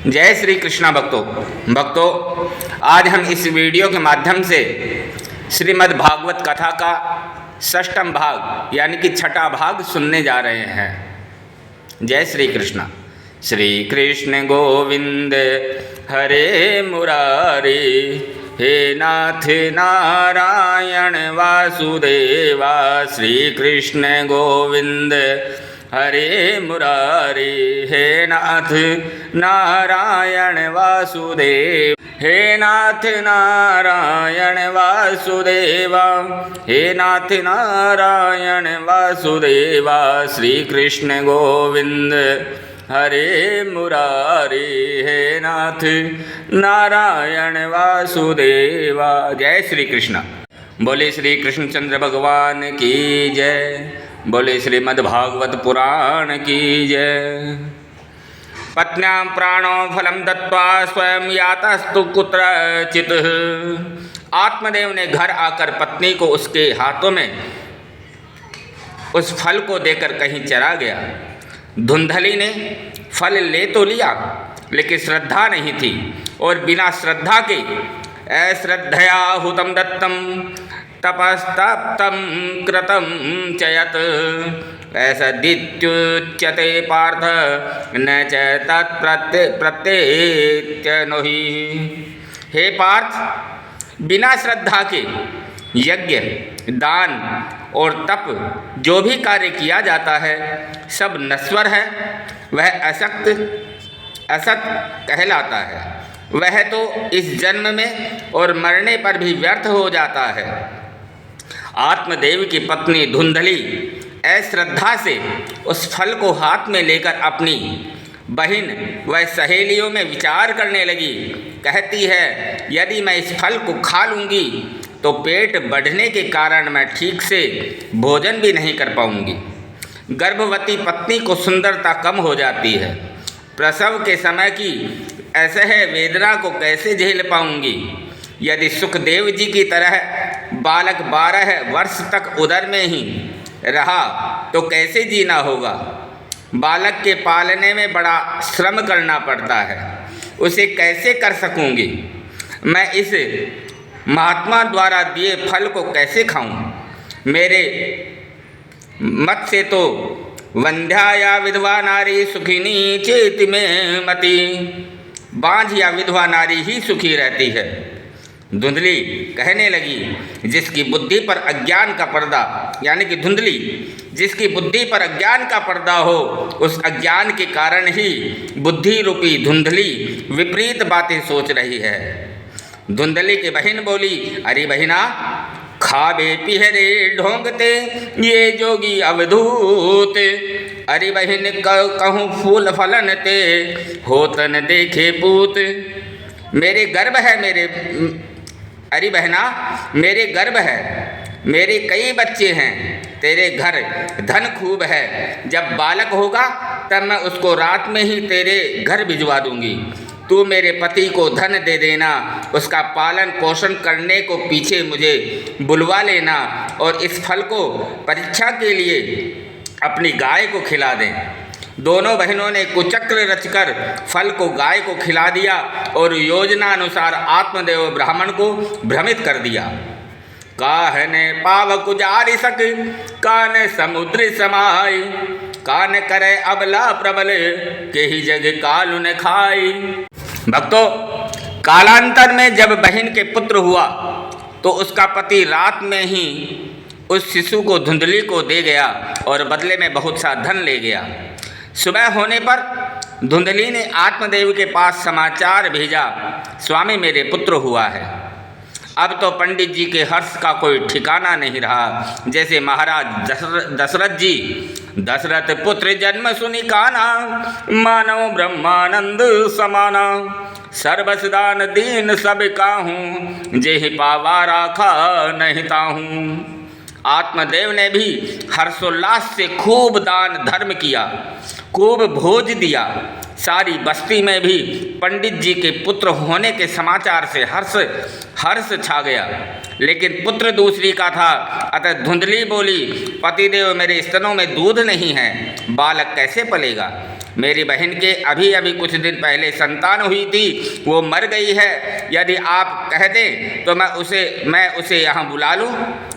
जय श्री कृष्णा भक्तों, आज हम इस वीडियो के माध्यम से श्रीमद् भागवत कथा का षष्ठम भाग यानी कि छठा भाग सुनने जा रहे हैं। जय श्री कृष्णा। श्री कृष्ण गोविंद हरे मुरारी, हे नाथ नारायण वासुदेवा। श्री कृष्ण गोविंद हरे मुरारी, हे नाथ नारायण वासुदेव। हे नाथ नारायण वासुदेवा, हे नाथ नारायण वासुदेवा। श्री कृष्ण गोविंद हरे मुरारी, हे नाथ नारायण वासुदेवा। जय श्री कृष्ण। बोले श्री कृष्णचंद्र भगवान की जय। बोले श्रीमद्भागवत पुराण की जय। पत्न्यां प्राणो फलम दत्वा स्वयं यातस्तु कुत्रचित्। आत्मदेव ने घर आकर पत्नी को उसके हाथों में उस फल को देकर कहीं चला गया। धुंधली ने फल ले तो लिया, लेकिन श्रद्धा नहीं थी और बिना श्रद्धा के अश्रद्धया हुतम दत्तम तपस्तप्तं कृतं च यत् ऐसदित्युच्यते पार्थ न च तत्प्रत्येत्यनुहि। हे पार्थ, बिना श्रद्धा के यज्ञ, दान और तप जो भी कार्य किया जाता है सब नश्वर है, वह असत कहलाता है। वह तो इस जन्म में और मरने पर भी व्यर्थ हो जाता है। आत्मदेव की पत्नी धुंधली अश्रद्धा से उस फल को हाथ में लेकर अपनी बहन व सहेलियों में विचार करने लगी। कहती है, यदि मैं इस फल को खा लूँगी तो पेट बढ़ने के कारण मैं ठीक से भोजन भी नहीं कर पाऊँगी। गर्भवती पत्नी को सुंदरता कम हो जाती है। प्रसव के समय की असह्य वेदना को कैसे झेल पाऊँगी। यदि सुखदेव जी की तरह बालक 12 वर्ष तक उदर में ही रहा तो कैसे जीना होगा। बालक के पालने में बड़ा श्रम करना पड़ता है, उसे कैसे कर सकूँगी। मैं इस महात्मा द्वारा दिए फल को कैसे खाऊं। मेरे मत से तो वंध्या या विधवा नारी सुखिनी चेत में मति। बांझ या विधवा नारी ही सुखी रहती है। धुंधली कहने लगी, जिसकी बुद्धि पर अज्ञान का पर्दा, यानी कि धुंधली जिसकी बुद्धि पर अज्ञान का पर्दा हो, उस अज्ञान के कारण ही बुद्धि रूपी धुंधली विपरीत बातें सोच रही है। धुंधली की बहन बोली, अरे बहिना, खाबे पिहरे ढोंगते ये जोगी अवधूत। अरे बहन, कहूँ फूल फलन ते होतन देखे पूत। मेरे गर्भ है अरे बहना, मेरे गर्भ है, मेरे कई बच्चे हैं, तेरे घर धन खूब है। जब बालक होगा तब मैं उसको रात में ही तेरे घर भिजवा दूंगी। तू मेरे पति को धन दे देना, उसका पालन पोषण करने को पीछे मुझे बुलवा लेना और इस फल को परीक्षा के लिए अपनी गाय को खिला दें। दोनों बहनों ने कुचक्र रचकर फल को गाय को खिला दिया और योजना अनुसार आत्मदेव ब्राह्मण को भ्रमित कर दिया। काहने पावक जारि सक कान समुद्र समाई। कान करे अबला प्रबल के ही जग कालु न खाई। भक्तों, कालांतर में जब बहन के पुत्र हुआ तो उसका पति रात में ही उस शिशु को धुंधली को दे गया और बदले में बहुत सा धन ले गया। सुबह होने पर धुंधली ने आत्मदेव के पास समाचार भेजा, स्वामी मेरे पुत्र हुआ है। अब तो पंडित जी के हर्ष का कोई ठिकाना नहीं रहा। जैसे महाराज दशरथ जी, दशरथ पुत्र जन्म सुनि काना, मानव ब्रह्मानंद समाना। सर्वसदान दीन सब काहूँ, जेहि पावा राखा नहीं ताहूँ। आत्मदेव ने भी हर्षोल्लास से खूब दान धर्म किया, खूब भोज दिया, सारी बस्ती में भी पंडित जी के पुत्र होने के समाचार से हर्ष छा गया। लेकिन पुत्र दूसरी का था, अतः धुंधली बोली, पतिदेव मेरे स्तनों में दूध नहीं है, बालक कैसे पलेगा? मेरी बहन के अभी अभी कुछ दिन पहले संतान हुई थी, वो मर गई है। यदि आप कह दें तो मैं उसे यहाँ बुला लूँ,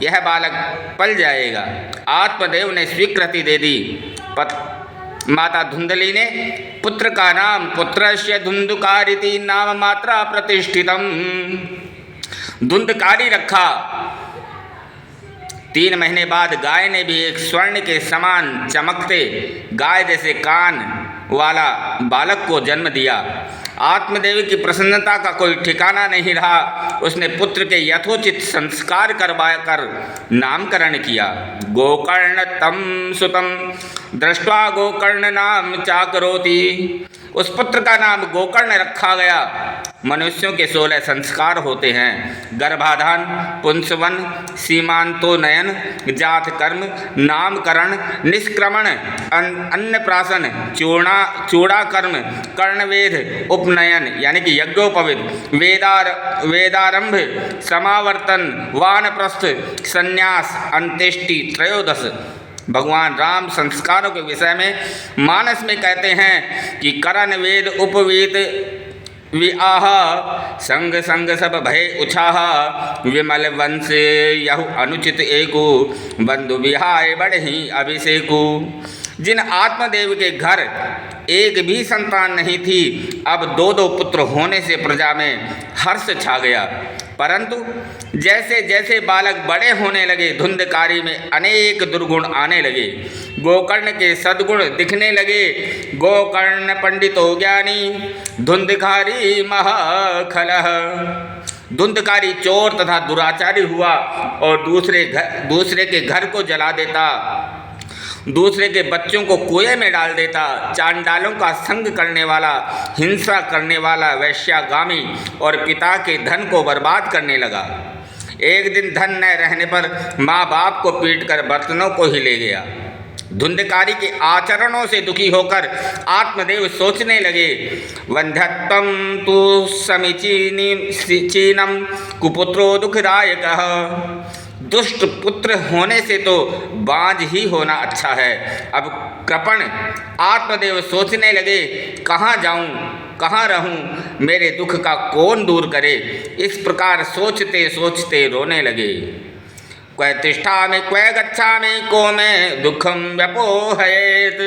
यह बालक पल जाएगा। आत्मदेव ने स्वीकृति दे दी। माता धुंधली ने पुत्र का नाम पुत्रस्य धुंधुकारिति नाम मात्रा प्रतिष्ठितम धुंधकारी रखा। 3 महीने बाद गाय ने भी एक स्वर्ण के समान चमकते गाय जैसे कान वाला बालक को जन्म दिया। आत्मदेव की प्रसन्नता का कोई ठिकाना नहीं रहा। उसने पुत्र के यथोचित संस्कार करवाकर नामकरण किया। गोकर्ण तम सुतम दृष्ट्वा गोकर्ण नाम चाकरोति। उस पुत्र का नाम गोकर्ण रखा गया। मनुष्यों के 16 संस्कार होते हैं: गर्भाधान, पुंसवन, सीमांतोनयन, जात कर्म, नामकरण, निष्क्रमण, अन्नप्राशन, चूड़ा कर्म, कर्णवेद, उपनयन यानी कि यज्ञोपवीत, वेदारंभ, समावर्तन, वानप्रस्थ, संन्यास, अंत्येष्टि, 13। भगवान राम संस्कारों के विषय में मानस में कहते हैं कि करण वेद उपवीत विआह संग संग सब भय उछाह विमल वंश यहु अनुचित एको बंधु विहाय बढ़ही अभिषेकु। जिन आत्मदेव के घर एक भी संतान नहीं थी, अब 2 पुत्र होने से प्रजा में हर्ष छा गया। परंतु जैसे जैसे बालक बड़े होने लगे, धुंधकारी में अनेक दुर्गुण आने लगे। गोकर्ण के सद्गुण दिखने लगे। गोकर्ण पंडितो ज्ञानी धुंधकारी महाखलः। धुंधकारी चोर तथा दुराचारी हुआ और दूसरे के घर को जला देता, दूसरे के बच्चों को कुएं में डाल देता, चांडालों का संग करने वाला, हिंसा करने वाला, वैश्यागामी और पिता के धन को बर्बाद करने लगा। एक दिन धन न रहने पर माँ बाप को पीटकर बर्तनों को ही ले गया। धुंधकारी के आचरणों से दुखी होकर आत्मदेव सोचने लगे, वंध्यत्वं तु समीचीनम कुपुत्रो दुखदायकः। दुष्ट पुत्र होने से तो बांझ ही होना अच्छा है। अब कृपण आत्मदेव सोचने लगे, कहाँ जाऊं, कहाँ रहूं, मेरे दुख का कौन दूर करे। इस प्रकार सोचते सोचते रोने लगे। क्व तिष्ठामि क्व गच्छामि को मैं दुखम व्यपोहयेत।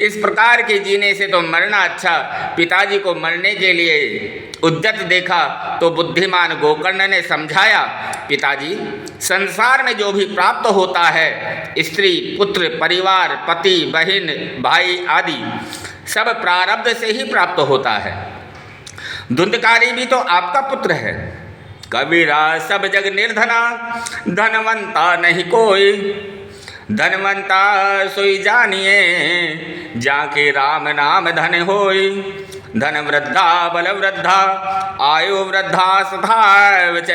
इस प्रकार के जीने से तो मरना अच्छा। पिताजी को मरने के लिए उद्यत देखा तो बुद्धिमान गोकर्ण ने समझाया, पिताजी संसार में जो भी प्राप्त होता है, स्त्री, पुत्र, परिवार, पति, बहन, भाई आदि सब प्रारब्ध से ही प्राप्त होता है। धुंधकारी भी तो आपका पुत्र है। कबीरा सब जग निर्धना, धनवंता नहीं कोई। धनवंता सोई जानिए, जाके राम नाम धन होई। धन वृद्धा बल वृद्धा, आयु वृद्धा सथाव च।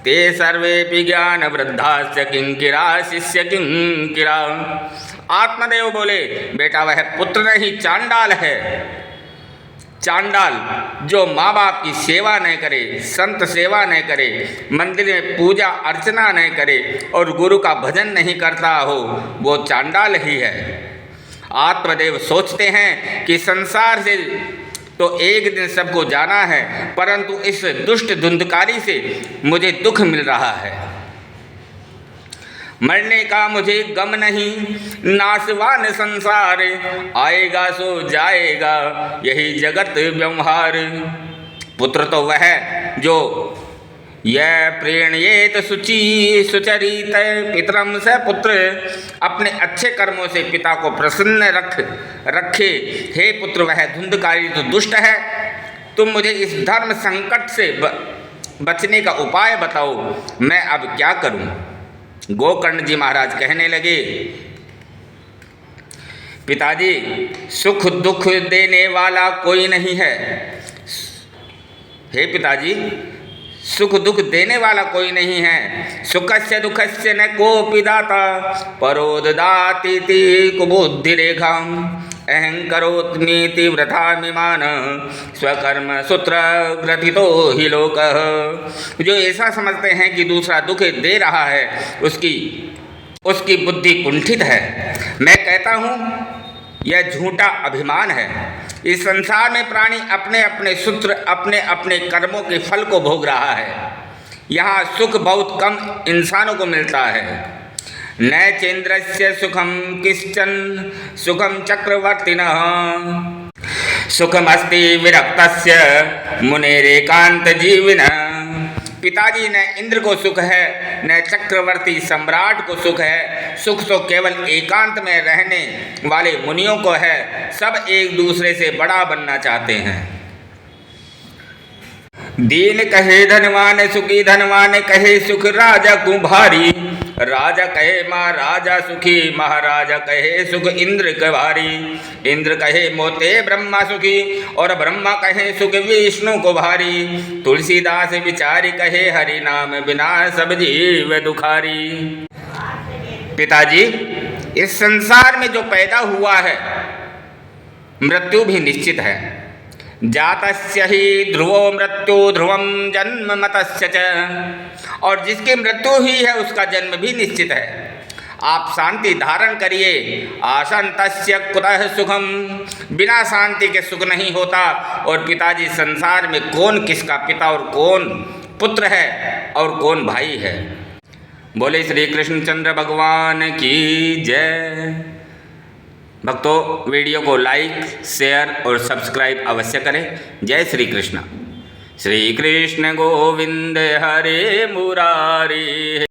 ते सर्वेपि ज्ञान वृद्धाश्च किंकिरा शिष्य किंकिरा। आत्मदेव बोले, बेटा वह पुत्र नहीं चांडाल है। चांडाल जो माँ बाप की सेवा न करे, संत सेवा न करे, मंदिर में पूजा अर्चना न करे और गुरु का भजन नहीं करता हो, वो चांडाल ही है। आत्मदेव सोचते हैं कि संसार से तो एक दिन सबको जाना है, परंतु इस दुष्ट धुंधकारी से मुझे दुख मिल रहा है। मरने का मुझे गम नहीं, नाशवान संसार, आएगा सो जाएगा यही जगत व्यवहार। पुत्र तो वह जो यह प्रेणयेत सुचरित पितरम स पुत्र, अपने अच्छे कर्मों से पिता को प्रसन्न रखे। हे पुत्र, वह धुंधकारी तो दुष्ट है। तुम मुझे इस धर्म संकट से बचने का उपाय बताओ, मैं अब क्या करूं। गोकर्ण जी महाराज कहने लगे, पिताजी सुख दुख देने वाला कोई नहीं है। हे पिताजी, सुख दुख देने वाला कोई नहीं है। सुखस्य दुखस्य न कोपि दाता, परो ददाति कुबुद्धि रेखा। अहंकरोत्मीति वृथामिमान स्वकर्म सूत्र ग्रथितो ही लोकः। जो ऐसा समझते हैं कि दूसरा दुख दे रहा है उसकी बुद्धि कुंठित है। मैं कहता हूँ यह झूठा अभिमान है। इस संसार में प्राणी अपने अपने सूत्र अपने अपने कर्मों के फल को भोग रहा है। यहाँ सुख बहुत कम इंसानों को मिलता है। न चेन्द्रस्य सुखम किश्चन सुखम चक्रवर्तिनः सुखमस्ति विरक्तस्य मुनेरेकांत जीविनः। पिताजी, न इंद्र को सुख है न चक्रवर्ती सम्राट को सुख है। सुख तो केवल एकांत में रहने वाले मुनियों को है। सब एक दूसरे से बड़ा बनना चाहते हैं। दीन कहे धनवान सुखी, धनवान कहे सुख राजा को भारी। राजा कहे महाराजा सुखी, महाराजा कहे सुख इंद्र के भारी। इंद्र कहे मोते ब्रह्मा सुखी और ब्रह्मा कहे सुख विष्णु को भारी। तुलसीदास विचारी कहे हरि नाम बिना सब जीव दुखारी। पिताजी, इस संसार में जो पैदा हुआ है मृत्यु भी निश्चित है। जातस्य ही ध्रुवो मृत्यु ध्रुवम जन्म मतस्य च। और जिसकी मृत्यु हुई है उसका जन्म भी निश्चित है। आप शांति धारण करिए। अशांतस्य कुतः सुखम। बिना शांति के सुख नहीं होता। और पिताजी, संसार में कौन किसका पिता और कौन पुत्र है और कौन भाई है। बोले श्री कृष्णचंद्र भगवान की जय। भक्तों, वीडियो को लाइक शेयर और सब्सक्राइब अवश्य करें। जय श्री कृष्ण। श्री कृष्ण गोविंद हरे मुरारी।